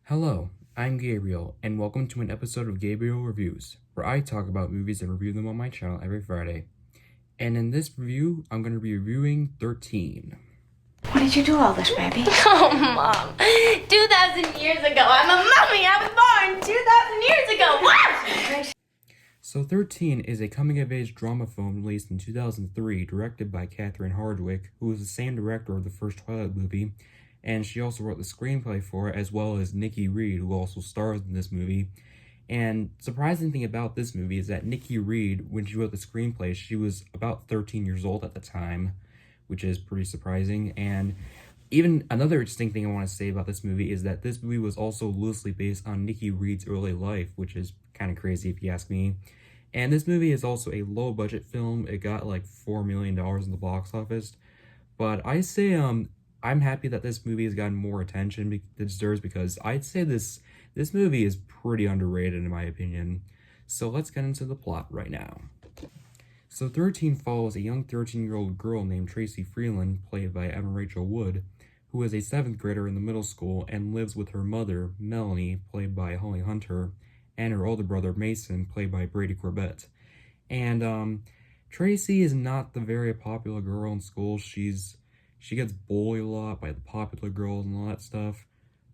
Hello, I'm Gabriel, and welcome to an episode of Gabriel Reviews, where I talk about movies and review them on my channel every Friday. And in this review, I'm going to be reviewing 13. When did you do all this, baby? Oh, Mom. 2,000 years ago. I'm a mummy. I was born 2,000 years ago. What? So 13 is a coming-of-age drama film released in 2003, directed by Catherine Hardwicke, who is the same director of the first Twilight movie, and she also wrote the screenplay for it, as well as Nikki Reed, who also stars in this movie. And surprising thing about this movie is that Nikki Reed, when she wrote the screenplay, she was about 13 years old at the time, which is pretty surprising. And even another interesting thing I want to say about this movie is that this movie was also loosely based on Nikki Reed's early life, which is kind of crazy if you ask me. And this movie is also a low-budget film. It got like $4 million in the box office. But I say I'm happy that this movie has gotten more attention than it deserves, because I'd say this movie is pretty underrated in my opinion. So let's get into the plot right now. So 13 follows a young 13-year-old girl named Tracy Freeland, played by Evan Rachel Wood, who is a 7th grader in the middle school and lives with her mother, Melanie, played by Holly Hunter, and her older brother, Mason, played by Brady Corbett. And Tracy is not the very popular girl in school. She gets bullied a lot by the popular girls and all that stuff.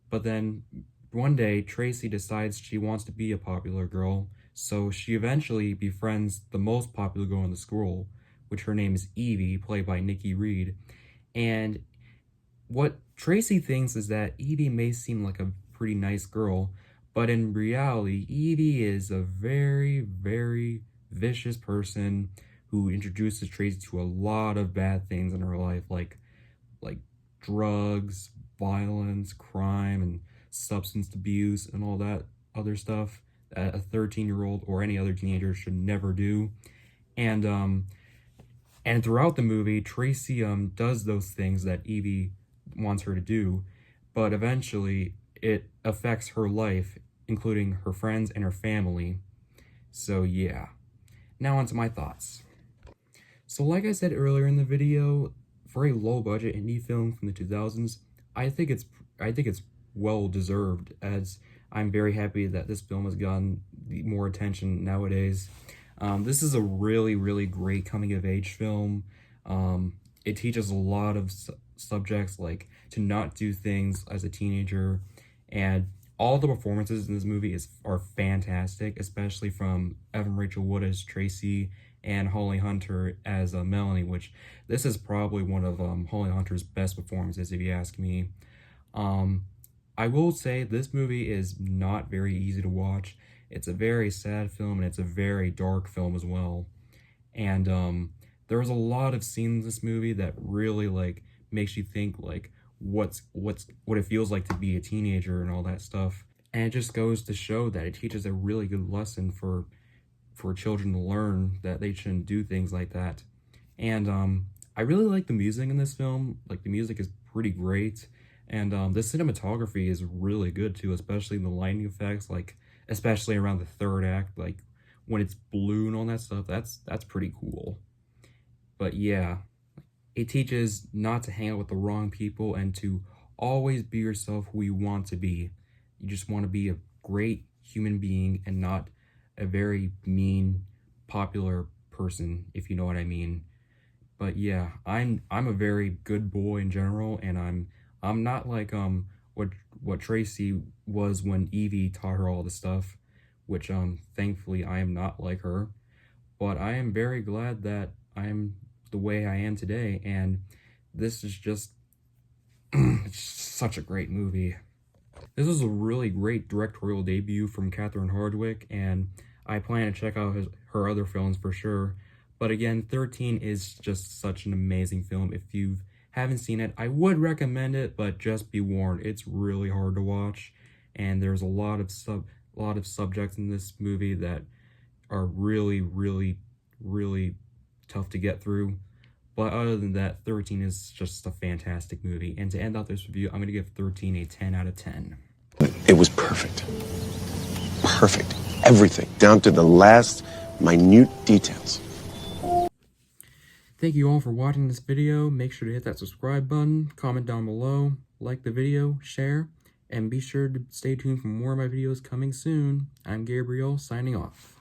But then one day, Tracy decides she wants to be a popular girl, so she eventually befriends the most popular girl in the school, which her name is Evie, played by Nikki Reed. And what Tracy thinks is that Evie may seem like a pretty nice girl, but in reality, Evie is a very, very vicious person who introduces Tracy to a lot of bad things in her life, like drugs, violence, crime, and substance abuse, and all that other stuff that a 13-year-old or any other teenager should never do. And throughout the movie, Tracy does those things that Evie wants her to do, but eventually it affects her life, including her friends and her family. So yeah. Now onto my thoughts. So like I said earlier in the video, for a low-budget indie film from the 2000s, I think it's well deserved, as I'm very happy that this film has gotten more attention nowadays. This is a really, really great coming-of-age film. It teaches a lot of subjects, like to not do things as a teenager, and all the performances in this movie are fantastic, especially from Evan Rachel Wood as Tracy and Holly Hunter as Melanie, which this is probably one of Holly Hunter's best performances, if you ask me. I will say this movie is not very easy to watch. It's a very sad film, and it's a very dark film as well. And there's a lot of scenes in this movie that really makes you think what it feels like to be a teenager and all that stuff. And it just goes to show that it teaches a really good lesson for children to learn that they shouldn't do things like that. And I really like the music in this film. Like, the music is pretty great, and the cinematography is really good too, especially the lighting effects, especially around the third act, when it's blue and all that stuff. That's pretty cool. But yeah, it teaches not to hang out with the wrong people and to always be yourself, who you want to be. You just want to be a great human being and not a very mean, popular person, if you know what I mean. But yeah, I'm a very good boy in general, and I'm not like what Tracy was when Evie taught her all the stuff, which thankfully I am not like her. But I am very glad that I'm the way I am today, and this is just it's such a great movie. This was a really great directorial debut from Catherine Hardwicke, and I plan to check out her other films for sure. But again, 13 is just such an amazing film. If you haven't seen it, I would recommend it, but just be warned, it's really hard to watch, and there's a lot of subjects in this movie that are really, really, really tough to get through. But other than that, 13 is just a fantastic movie. And to end out this review, I'm going to give 13 a 10 out of 10. It was perfect. Perfect. Everything, down to the last minute details. Thank you all for watching this video. Make sure to hit that subscribe button, comment down below, like the video, share, And be sure to stay tuned for more of my videos coming soon. I'm Gabriel, signing off.